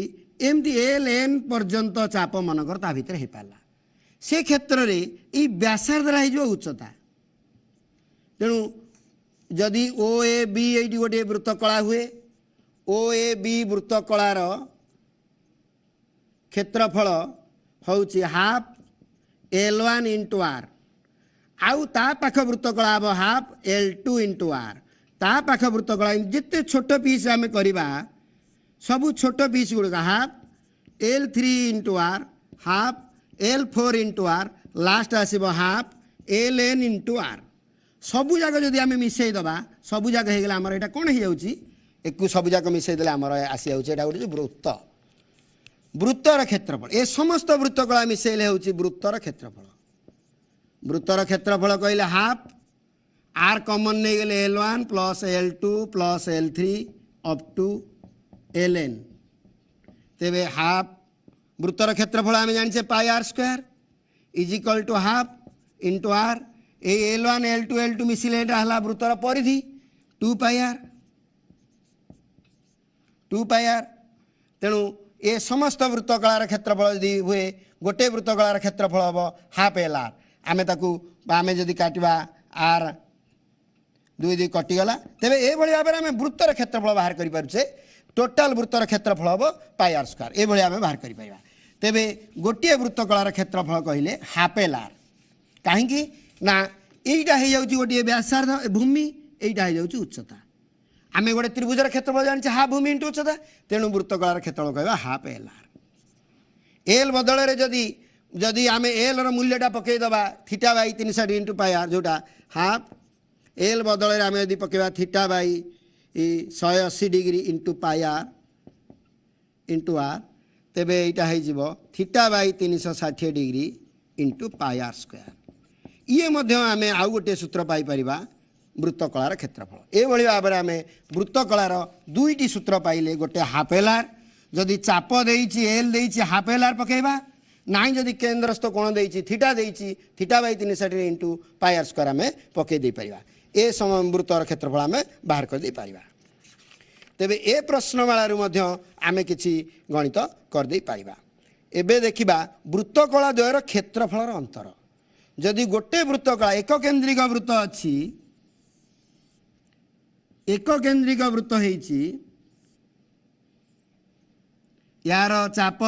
एमती LN पर्यंत चाप मनकर ता भितर हो पारा से क्षेत्र में ये व्यासार्ध हो उच्चता तेणु जदि ओ ए बी ये गोटे वृत्त कला हुए ओ ए बी वृत्त कलार क्षेत्रफल हूँ हाफ L1 इंटू आर आउ ता पाख वृत्त कला हम हाफ L2 इंटू आर ता पाख वृत्त कला जिते छोट पीस आम करवा सबू छोट पीस गुड़क half L3 into R half L4 into R last आसब हाफ LN इंटू आर सबू जाक जदि आम मिसई दबा सबू जाक हो गला आमर यहाँ कौन हो एक सबू जाक मिसई देले आमर आसी जाऊँ गोटे वृत्त वृत्तर क्षेत्रफल ए समस्त वृत्त कला मिसेले हूँ वृत्तर क्षेत्रफल वृत्तर क्षेत्रफल कहले हाफ आर कमन नहीं गले L1 plus L2 plus L3 up to LN तेबे हाफ वृत्तर क्षेत्रफल आम जाने pi are square is equal to half into R ए L1 L2 मिसिले है वृत्तर परिधि 2 पाई आर तेणु ये समस्त वृत्त कलार क्षेत्रफल यदि हुए गोटे वृत्त कलार क्षेत्रफल हम हाफ L आर आम आम जदि काटिबा आर 2 2 कटिगला तेबे ये भाव में आम वृत्तर क्षेत्रफल बाहर करें टोटाल वृत्तर क्षेत्रफल हम पाई आर स्क्वायर ये आम बाहर कर तेबे गोटे वृत्त कलार क्षेत्रफल कहले हाफ L आर कहीं ना यहीटा हो जाऊँ गोटे व्यासार्ध भूमि यहीटा हो जाऊँ उच्चता आम गोटे त्रिभुजर क्षेत्रफल जाने हाफ भूमि इंटू उच्चता तेणु वृत्त कलार क्षेत्रफल कहवा हाफ L आर एल बदल जदि जदि आम एल मूल्यटा पकईदबा theta by 360 into pi R जोटा हाफ एल बदल आम यदि पकईबा theta by 180 degree into pi R into R तेबे यहाँ हो theta by 360 degree into pi are square ये आम आउ गोटे सूत्र पाइपर वृत्त कलार क्षेत्रफल ये भाव में आम वृत्त कलार 2टी सूत्र पाइले गोटे हाफ L आर जदि चाप देइछि L देइछि हाफ L आर पकईबा ना जदि केन्द्रस्थ कोण देइछि थीटा देइछि theta by 360 into pi are square आम पकई दे पारिबा ए वृत्तर क्षेत्रफल आम बाहर कर दे पारिबा तेबे ए प्रश्नमालारू मध्य आमे किछि गणित करदे पारिबा। एबे देखिबा वृत्तकला द्वयर क्षेत्रफलर अंतर। जदि गोटे वृत्तकला एक केंद्रिक वृत्त अछि, एक केंद्रिक वृत्त हेछि, यार चाप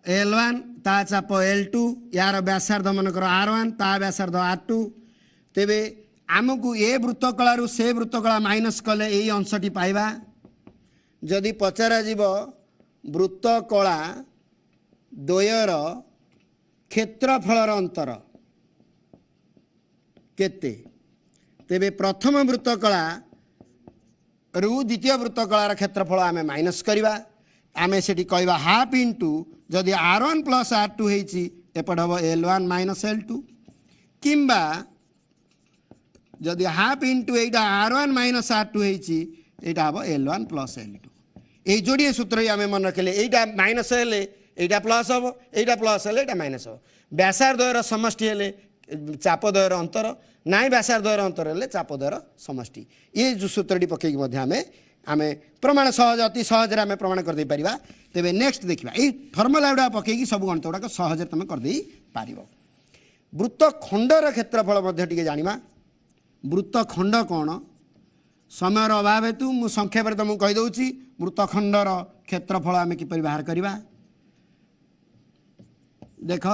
L1 ता चाप L2, यार व्यासार्ध मनकर R1 ता व्यासार्ध R2, तेबे आमको ए वृत्तकलारू से वृत्तकला माइनस कले यही अंशटी पाइबा। जदि पचरा जीव वृत्तकला द्वयर क्षेत्रफलर अंतर केते, तेबे प्रथम वृत्तकला रु द्वितीय वृत्तकलार क्षेत्रफल आमे माइनस करिबा। आमे सेठी कहबा हाफ इंटू जदि R1 प्लस R2 हेछि एपट हबो L1 माइनस L2, किंबा जदि हाफ इंटू एटा R1 माइनस R2 हेछि एटा हबो L1 प्लस L2। ए जोड़िए सूत्र आमे मन रखले एटा माइनस हेले एटा प्लस हबो, एटा प्लस हेले एटा माइनस हबो। व्यासार्धर समष्टि हेले चापद्वयर अंतर, नाई व्यासार्धर अंतर हेले चापद्वयर समष्टि। ये जो सूत्रटी पकेकी मध्य आमे प्रमाण सहज अति सहज रे आमे प्रमाण कर दे परिबा। तेबे नेक्स्ट देखिबा ए फॉर्मूला गुडा पकेकी सब गणित गुडा सहज तमे कर दे पारिबो। वृत्तखंडर क्षेत्रफल मध्य टिके जानिबा। वृत्तखंड कोन, समयर अभाव हेतु मु संक्षेप रे तुमको कहि दउची वृत्तखंडर क्षेत्रफल आमे किपरि बाहर करिबा। देख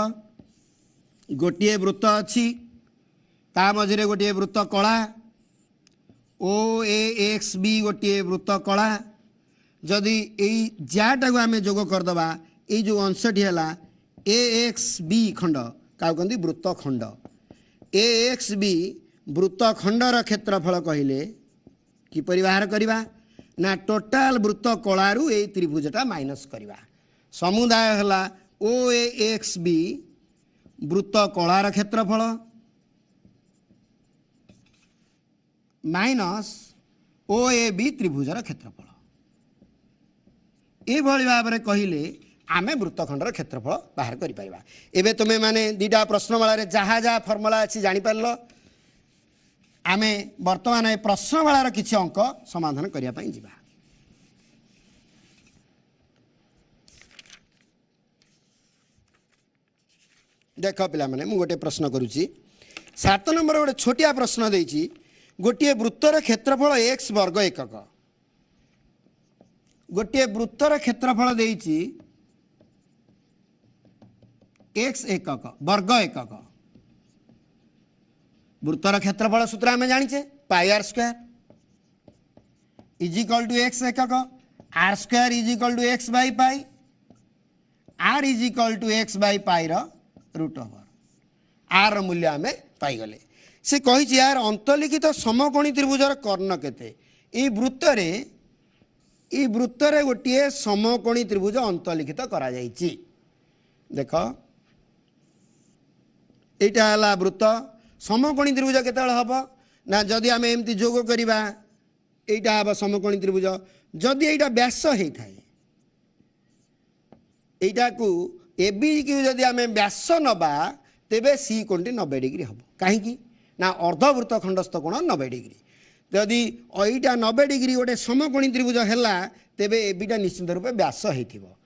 गोटे वृत्त अच्छी ता मझे गोटे वृत्त कला OAXB गोटे वृत्त कला। जदि यही जाटा को आम जोग करदबा ये जो अंशटी है AXB खंड क्या कहते वृत्त खंड। AXB वृत्त खंडर क्षेत्रफल कहले किपरि बाहर करवा ना टोटाल वृत्त कलारू ये त्रिभुजटा माइनस करवा। समुदाय है OAXB वृत्त कलार क्षेत्रफल माइनस OAB त्रिभुजर क्षेत्रफल। ये भाव में कहले आमे वृत्तखंडर क्षेत्रफल बाहर कर पाइबा। एबे तुमे माने दीटा प्रश्नमाला जहाँ जहाँ फर्मुला अच्छी जापर आमे वर्तमान ए प्रश्नमालार किछि अंक समाधान करिया पई जिबा। देख पिला माने मु गोटे प्रश्न करूची 7 नंबर गोटे छोटिया प्रश्न देइची। गोटे वृत्तर क्षेत्रफल x वर्ग एकक, गोटे वृत्तर क्षेत्रफल देइची x एकक वर्ग एकक। वृत्तर क्षेत्रफल सूत्र आम जानिचे pi are square is equal to x एकक, R square is equal to x by pi, R is equal to x by pi root over. R मूल्य आम पाईगले। से कही यार अंतलिखित समकोणी त्रिभुजर कर्ण केते। ई वृत्तरे गोटे समकोणी त्रिभुज अंतलिखित करा जायछि। देख एटा हला वृत्त समकोणी त्रिभुज केते हम ना जदि आम एमती जोग करवा एटा हम समकोणी त्रिभुज। जदि एटा व्यास होता है एटा को एबी की जदि आम व्यास नबा तेबे सी कोणटी 90 डिग्री हम कहीं ना अर्धवृत्त खंडस्थ कोण 90 डिग्री। जदि एटा 90 डिग्री गोटे समकोणी त्रिभुज है तेबे एबिटा निश्चित रूपे व्यास होइथिबो।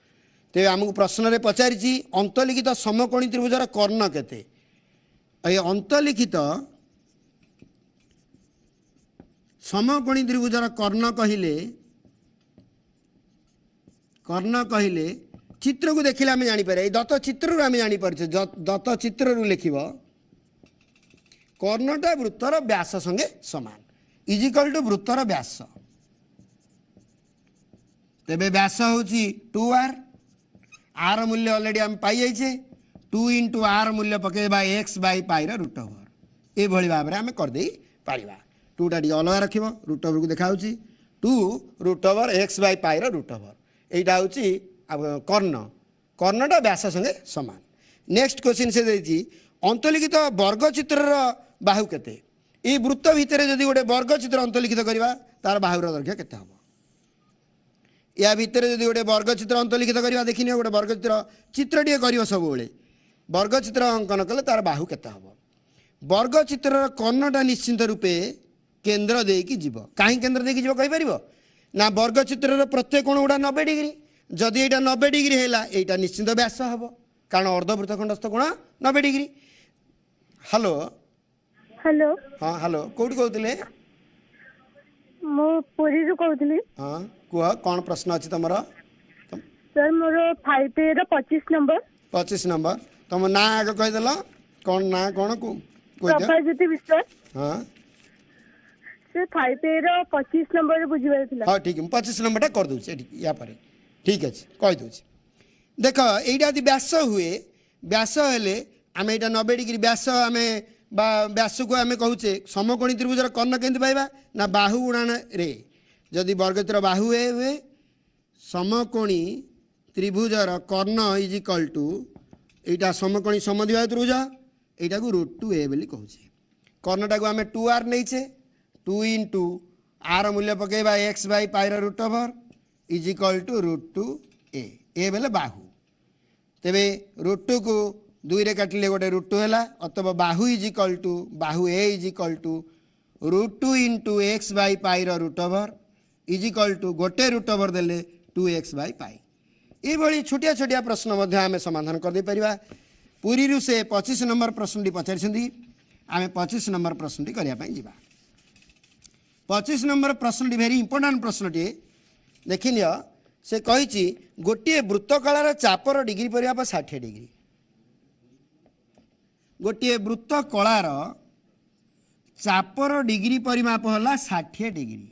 तेबे आमको प्रश्न रे पचारिछि अंतलिखित समकोणी त्रिभुजर कर्ण केते। ए अंतलिखित समकोणी त्रिभुजर कर्ण कहले चित्र को देखिले आम जापर दत्त चित्र आम जापर दत्त चित्र लिखब कर्णटा वृत्तर व्यास संगे समान इजिकल टू वृत्तर व्यास। तेबे व्यास होची 2r, आर मूल्य ऑलरेडी आम पाई जाइछे 2 इंटू आर मूल्य पकेबा x by pi root over. ये भाव में आम करदे पारिबा। 2 टा अलग रखिबो रूट ओवर को देखा 2 root over x by pi root over. एटा होची कर्णटा व्यास संगे समान। नेक्स्ट क्वेश्चन से देछि अंतलिखित वर्गचित्र बाहु केते। ये वृत्त भितर जदि गोटे वर्गचित्र अंतलिखित करवा तार बाहुर दैर्घ्य केते हम। या भितर जदि गोटे वर्गचित्र अंतलिखित करवा देखिनि गोटे वर्गचित्र चित्रटिए कर सब वर्गचित्र अंकन कले तार बाहु केते हम। वर्गचित्र कर्णटा निश्चित रूपे केन्द्र देकी जीव। कहीं केन्द्र देकी जीव कहि परिबो ना वर्गचित्र प्रत्येक कोण गुड़ा 90 डिग्री जदि यहाँ 90 डिग्री है यहाँ निश्चिंत व्यास हम कारण अर्धवृत्तखंडस्थ कोण 90 डिग्री। हेलो हेलो हाँ हेलो कौटी कहते मु पुरी रू कहूली। हाँ कह कौन प्रश्न अच्छी तुम सर मोर 5A रो 25 नंबर 25 नंबर तुम ना आगे कहीदेल कौन ना कौन प्रभाज्योति विश्वास। हाँ सर 5A रो 25 नंबर बुझिबार थिला। हाँ ठीक है 25 नंबर कर दूचे या पर ठीक अच्छे कहीदे देख यहाँ यदि व्यास हुए व्यास हेले आम यहाँ 90 डिग्री व्यास आम व्यास को आम कहूचे समकोणी त्रिभुजर कर्ण केमती पाइबा ना बाहु गुणन रे जदि वर्गचित्र बाहु हुए समकोणी त्रिभुजर कर्ण इज इक्वल टू यहाँ समकोणी समद्विबाहु त्रिभुज यहाँ को √2a बोली कहूचे कर्णटा को आम 2r नहींचे 2 इंटू आर मूल्य पकेबा x बाई पाई √ओवर इज इक्वल टू √2a ए बेले बाहु तेबे √2 को 2 रे काटिले गोटे √2 है अथवा बाहु इज इक्वल टू बाहु A is equal to √2 into X by pi √ओवर इज इक्वल टू गोटे √ओवर देले 2x बाई पाई। ये छोटिया छोटिया प्रश्न आम समाधान कर पारिबा। पुरी रु से 25 नंबर प्रश्नटी पचारि आम 25 नंबर प्रश्नटी करने जा 25 नंबर प्रश्नटी भेरी इंपोर्टाट प्रश्नटी देखि नियो से कही गोटे वृत्तकलार चापर डिग्री परिमाप 60 डिग्री गोटे वृत्तकलार चापर डिग्री परिमाप है 60 डिग्री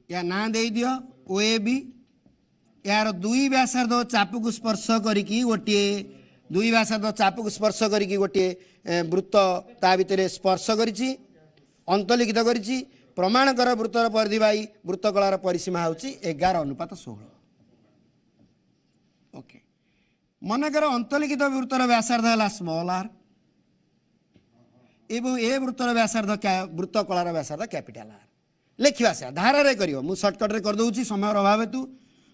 या ना दे दियो OAB यार दुई व्यासार्ध चाप को स्पर्श करिकी गोटे दुई व्यासार्ध चाप को स्पर्श करिकी गोटे वृत्त ता भितर स्पर्श करिछि अंतलिखित करिछि प्रमाण कर वृत्तर परिधि बाई वृत्तकलार परिसीमा होछि 11:16। ओके मनकर अंतलिखित वृत्तर व्यासार्ध है स्मॉल आर एवं ए वृत्तर व्यासार्ध वृत्तकलार व्यासार्ध कैपिटल आर लिखा से धारा कर सर्टकट रे कर दूची समय अभाव हेतु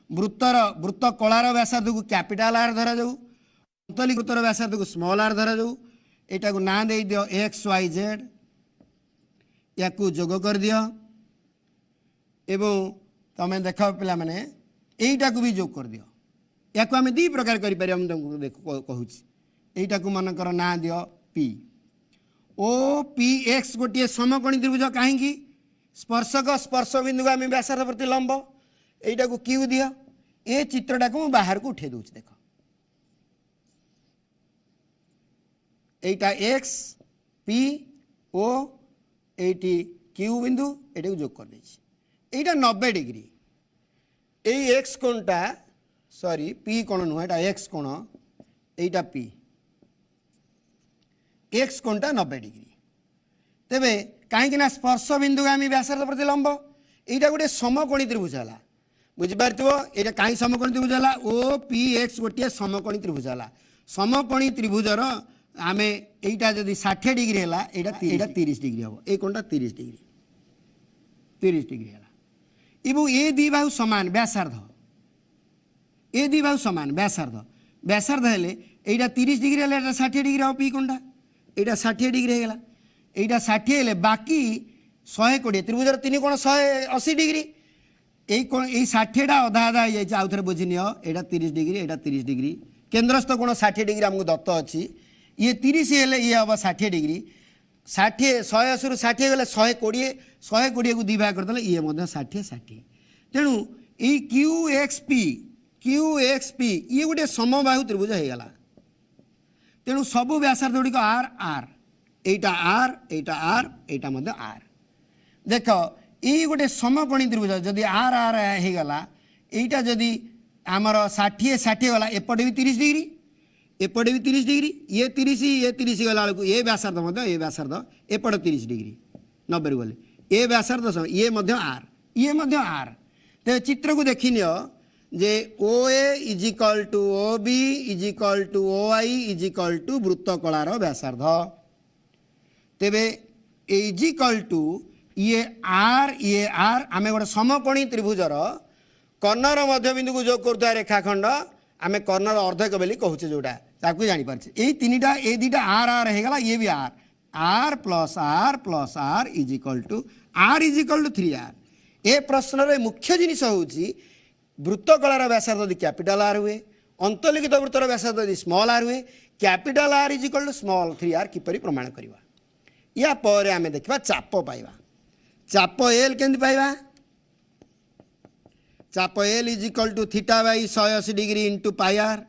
वृत्तकलार व्यासार्ध को कैपिटल आर धरा जाऊ अंतलिखित वृत्तर व्यासार्ध को स्मॉल आर धरा जाऊ एटा को ना दे दियो XYZ या जोग कर दियो एवं तुम देख पिला माने एटा को भी जोग कर दियो या को आम 2 प्रकार करि पारि हम तुमको देखो कहूची एटा को मनकर ना दियो P OPX गोटे समकोणी त्रिभुज कहीं स्पर्शक स्पर्श बिंदु को आम व्यासार्ध प्रति लंब एटा को Q दियो ए चित्रटा को बाहर को उठे दूची देख एटा X P O eighty Q बिंदु एटा को जोग कर देछि एटा 90 डिग्री ए X कोणटा सॉरी P कोण नुह एटा X कोण एटा P X कोणटा 90 डिग्री तेबे कहीं स्पर्श बिंदु आम व्यासार्ध प्रति लंब एटा गोटे समकोणी त्रिभुज है बुझिपारथिबो एटा कहीं समकोणी त्रिभुज है OPX गोटे समकोणी त्रिभुज है समकोणी त्रिभुजर आम एटा जदि 60 डिग्री है एटा 30 डिग्री हम ए कोणटा 30 डिग्री है एवं ए दी बाहु समान व्यासार्ध ए दी बाहु समान व्यासार्ध हेले एटा 30 डिग्री है 60 डिग्री हम पी कोणटा एटा 60 डिग्री है एटा 60 हेले बाकी 120 त्रिभुजर 3 कोण 180 डिग्री यही 60 अधा अधा हो जाए आउ थे बुझी नियो एटा 30 डिग्री एटा 30 डिग्री केन्द्रस्थ कोण 60 डिग्री आमको दत्त अच्छी ये 30 हेले ये हम 60 डिग्री 60 180 रू 60 गले 120 को 2 भाग करदे ये 60 तेणु ये QXP ये गोटे समबाहु त्रिभुज हो गला तेणु सबू व्यासार्ध गुड़िक R एटा R एटा R देख ये गोटे समकोणी त्रिभुज जदि R हो गला एटा जदि आमर 60 गला एपटे भी 30 डिग्री एपटे भी 30 डिग्री ये 30 गला बेलू ये व्यासार्ध एपटे 30 डिग्री 90 गले ये व्यासार्ध ये R तो चित्र को देखी नियो जे OA is equal to OB is equal to OI is equal to वृत्तकलार व्यासार्ध तेबे इज इक्वल टू ये R आम गोटे समकोणी त्रिभुजर कर्णर मध्यबिंदु को जोग कर रेखाखंड आम कर्णर अर्धक बोली कहूचे जोटा ताकू जापर ये तीनटा ये दुटा R होगा ये भी R plus R is equal to 3R ए प्रश्न मुख्य जिनिस होउची वृत्तकलार व्यासार्ध यदि कैपिटल आर हुए अंतलिखित वृत्तर व्यासार्ध यदि स्मॉल आर हुए capital r is equal to small 3r किपरि प्रमाण करवा या पर आमे देखिबा चाप पाइबा चाप एल केंति पाइबा चाप L is equal to theta by 180 degree into pi R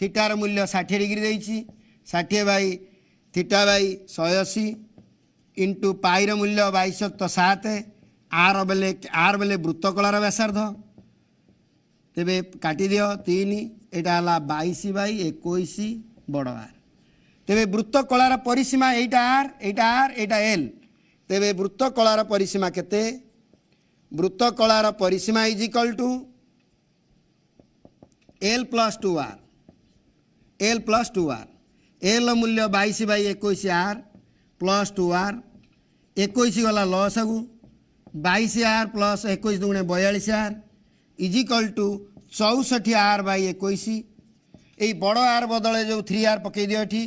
थीटार मूल्य 60 डिग्री देइछि 60 बाई थीटा बाई 180 इंटू पाईर मूल्य 22.7 आर बेले वृत्तकलार व्यासार्ध तेबे काटी दियो 3 एटा हला 22 बाई 21 बड़ आर तेबे वृत्तकलार परिसीमा एटा एल तेबे वृत्तकलार परिसीमा केते वृत्तकलार परिसीमा is equal to l plus 2r l मूल्य 22 बाई 21 आर प्लस 2r 21 गला लॉस आगु 22 आर प्लस 21 दुगुणे 42 r is equal to 64 r by 21 यही बड़ आर बदले जो 3r पकई दियो एठी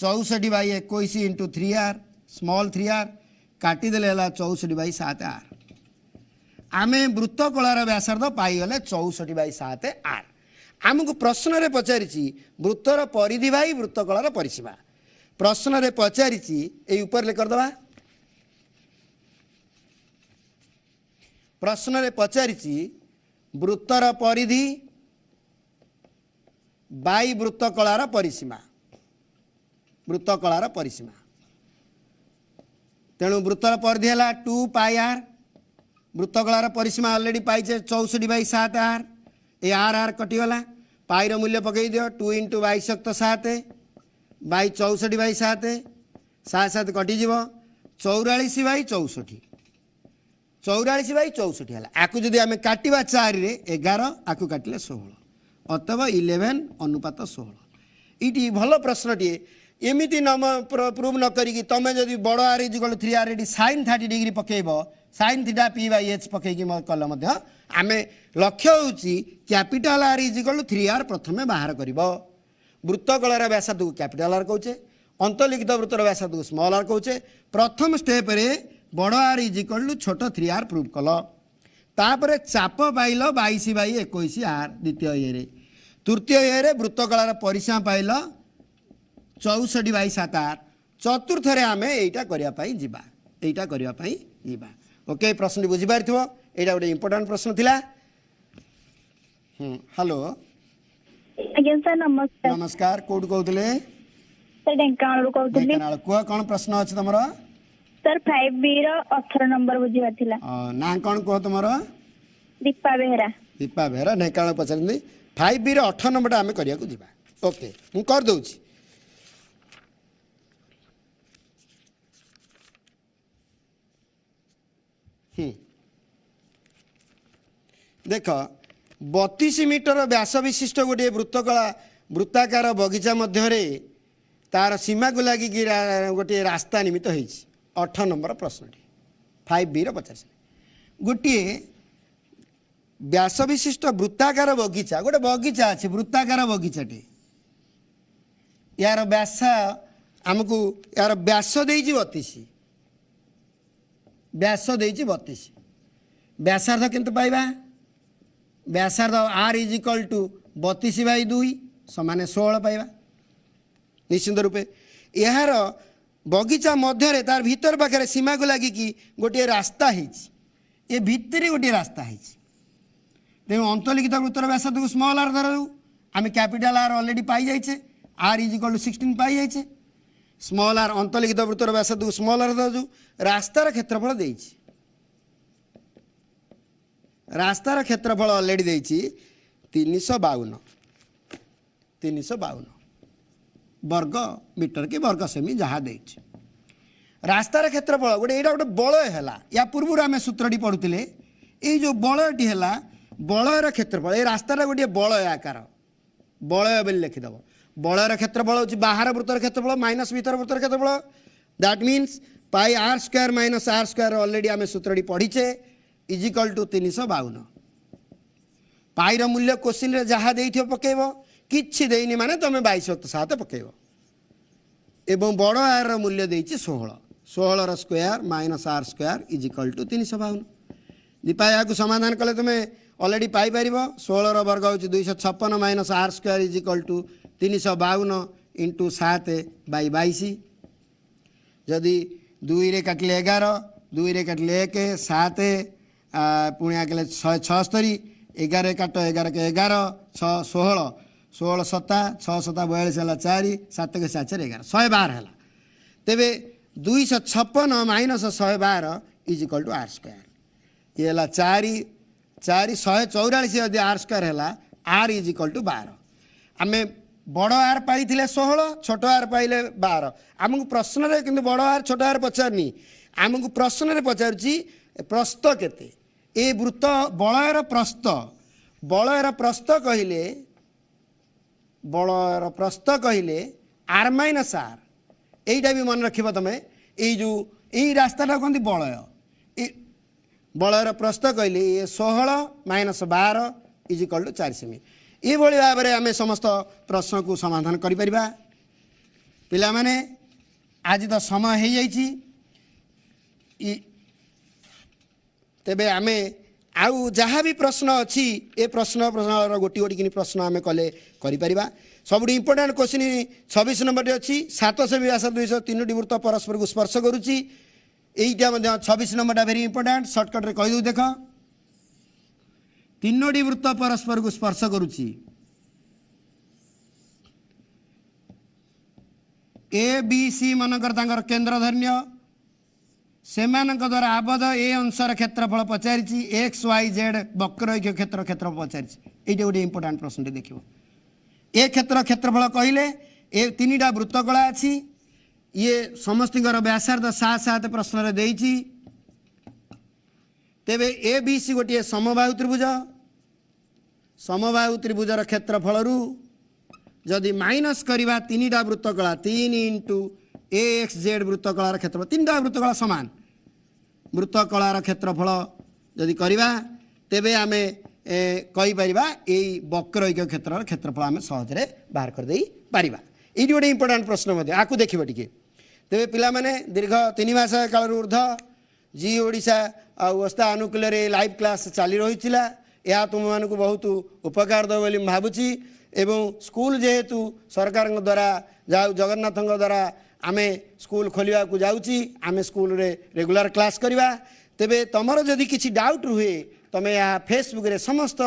64 by 21 into 3r small 3r काटिदेले 64 बाई 7 आर आमे वृत्तकलार व्यासार्ध पाईगले 64 बाई 7 आर आमको प्रश्न रे पचारिछि वृत्तर परिधि बाई वृत्तकलार परिसीमा प्रश्न रे पचारिछि एई ऊपर ले कर दबा प्रश्न रे पचारिछि वृत्तर परिधि बाई वृत्तकलार परिसीमा तेणु वृत्तर परिधि है 2 पाई आर वृत्तकलार परिसीमा ऑलरेडी पाइचे 64 बाई 7 आर ए आर कटिगला पाईर मूल्य पकई दियो 2 इंटू 22.7 बाई 64 बाई 7 7 कटिज 44 बाई 64 बाई 64 है आकु जदि आम काटिबा 4 रे 11 आकु काटिले 16 अतएव 11 अनुपात 16 इटी भल प्रश्नटी एमिति नम प्रूव न करी तुम जदि बड़ आर इज इक्वल 3r एटी sin 30 डिग्री पकेब sin theta p by h पकईकी कल आम लक्ष्य होउची capital r is equal 3r प्रथमे बाहर करिवो वृत्तकलार व्यासार्ध को कैपिटल आर कहूचे अंतलिखित वृत्तर व्यासार्ध को स्मॉल आर कहूचे प्रथम स्टेप रे बड़ आर इज इक्वल टू छोट 3r प्रूव कल तापर चाप पाइल 22 बाई 21 आर द्वितीय ये तृतीय ये वृत्तकलार परिसीमा पाइल 64 बाई 7 आर चतुर्थ रे आमे एटा करिया पई जीवा ओके प्रश्न बुझी पारथिबो एटा गोटे इंपोर्टेंट प्रश्न थिला हेलो आज्ञा सर नमस्कार नमस्कार कोड कहउतले सर ढेंकानाळ कहउतली ढेंकानाळ को कोन प्रश्न अछि तमरो सर 5b रो 18 नंबर बुझिबा थिला ना कोन को तमरो दीपा बेहरा ढेंकानाळ पचरनी 5b रो 18 नंबर आमे करिया को जीवा ओके हूं कर दउची देख 32 मीटर व्यास विशिष्ट गोटे वृत्ताकार बगीचा मध्य तार सीमा को लगी गोटे रास्ता निमित्त हो 8 नंबर प्रश्न 5b रो 50 गोटे व्यास विशिष्ट वृत्ताकार बगीचा गोटे बगीचा अच्छे वृत्ताकार बगीचाटे यार व्यास आमको यार व्यास देइछि 32 व्यास देइछि 32 व्यासार्ध किंतु पाइबा व्यासार्ध R is equal to 32 by 2 समान 16 पाइबा निश्चिंत रूपे यार बगीचा मध्य तार भीतर पाखे सीमा को लगी कि गोटे रास्ता ये भितर गोटे रास्ता तेणु अंतलिखित वृत्तर व्यासार्ध को स्मॉल आर धरू आम कैपिटल आर ऑलरेडी पाई जाइए आर इज इक्वल टू 16 पाई जाइए स्मॉल आर अंतलिखित वृत्तर व्यासार्ध को स्मॉल आर धरू रास्तार क्षेत्रफल देइछि रास्तार क्षेत्रफल ऑलरेडी देइछि 352 वर्ग मीटर की वर्ग सेमी जहाँ देइछि रास्तार क्षेत्रफल गोटे यहाँ गोटे बलय है या पूर्व आम सूत्रटी पढ़ुले ये जो बलयटी है बलयर क्षेत्रफल ये रास्तार गोटे बलय आकार बलय बोली लिखिदेव बलयर क्षेत्रफल हूँ बाहर वृत्तर क्षेत्रफल माइनस भीतर वृत्तर क्षेत्रफल that means pi are square minus are square already आम सूत्रटी पढ़ीचे इज इक्वल टू 352 पाईर मूल्य क्वेश्चन रे जहाँ देइथियो पकेइबो किछि देइनी माने तमे 22.7 पकेइबो एवं बड़ आर मूल्य देइछि 16 रो square minus are square is equal to 352 दीपा या समाधान कले तुम अलरेडी पाइपर 16 वर्ग हूँ 256 minus are square is equal to 352 into 7/22 जदि 2 रे काटिले 11 2 रे काटिले 1 7 पुणी आगे 176 11 काट 11 के 11 6 16 16 7 6 7 42 है 4 7 के 4 11 112 है तेरे 256 minus 112 is equal to r square ये है 4 4 144 यदि आर स्क्वायर है आर इज इक्वल टू 12 आम बड़ आर पाई 16 छोट आर पाइले 12 आमको प्रश्न रे किंतु बड़ आर छोट आर पचारनी आमको प्रश्न रे पचारुची प्रस्थ केते ए वृत्त बलयर प्रस्थ कहले आर माइनस आर यहीटा भी मन रखिब तुम यही रास्ताटा कहते बलय बलयर प्रस्थ कहले 16 माइनस 12 इज इक्वल टू 4 सेमी ये भाव में आम समस्त प्रश्न को समाधान करें पिला माने आज तो समय हो जाइए तेबे आमे आउ जहाँ भी प्रश्न अच्छी ए प्रश्न गोटी गोटी प्रश्न आम कले करा सब इम्पोर्टाट क्वेश्चन 26 नंबर अच्छी 7 सेमी व्यास 203 वृत्त परस्पर को स्पर्श करुच्ची यहीटा 26 नंबर भेरी इम्पोर्टाट सर्टकट रे कहीदे देख 3 वृत्त परस्पर को स्पर्श करुच्ची ए बी सी मनकर तांकर केंद्र धन्य सेमानक द्वारा आबद्ध ए अंशर क्षेत्रफल पचारि एक्स वाई जेड वक्रैक्य क्षेत्रफल पचारि ये गोटे इम्पोर्टाट प्रश्न देख ए क्षेत्रफल कहले ए 3टा वृत्तकला अच्छी ये समस्त व्यासार्ध 7 प्रश्न रे देइछि तेबे ए बी सी गोटे समबाहु त्रिभुजर क्षेत्रफल जदि माइनस करवा 3टा वृत्तकला 3 इंटू ए एक्स जेड वृत्तकलार क्षेत्रफल 3टा वृत्तकला सामान वृत्तकलार क्षेत्रफल जदि करवा तेबे आमे कहीपर यही वक्रैक्य क्षेत्रफल आम सहजरे बाहर कर दे पारिबा ये गोटे इम्पोर्टाट प्रश्न आपको देखिए टी तेरे पिला माने दीर्घ 3 मास काल ऊर्ध जी ओडिशा अवस्था अनुकूल लाइव क्लास चली रही यह तुम मानक बहुत उपकार दो बोली भावुची एवं स्कूल जेहेतु सरकार द्वारा जगन्नाथ द्वारा आमे स्कूल खोलिया को जाउची आमे स्कूल रे रेगुलर क्लास करवा तेबे तमर जदि किसी डाउट हुए तमें यहाँ फेसबुक रे समस्त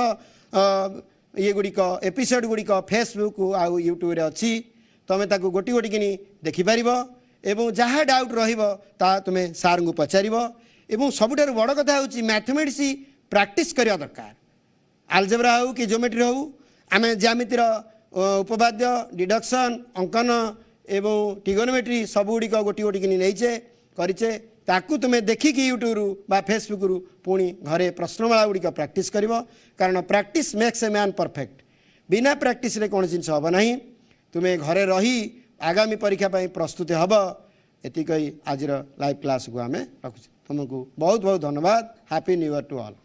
ये गुड़िक एपिसोड गुड़िक फेसबुक आउ यूट्यूब रे अच्छी तुम्हें ताकू गोटी गोटी किनी देखिपर एवं जहाँ डाउट रा तुम्हें सार को पचार एवं सबुठ बड़ कथा हूँ मैथमेटिक्स प्रैक्टिस करवा दरकार आलजेब्रा हो कि ज्योमेट्री हो आम ज्यामितिर उपपाद्य डिडक्शन अंकन एवं ट्रिगोनोमेट्री सबुଗୁଡ଼ିक गोटी गोटी किनी नहींचे करिचे ताकू तुम्हें देखिकी यूट्यूब रु बा फेसबुक रु पुणी घरे प्रश्नमाला गुड़िक प्रैक्टिस करिवो कारण practice makes a man perfect बिना प्रैक्टिस रे कौन जिन हम ना तुम्हें घरे रही आगामी परीक्षा प्रस्तुति हम एति कही आज लाइव क्लास को आम रखुचे तुमको बहुत बहुत धन्यवाद happy new year to all.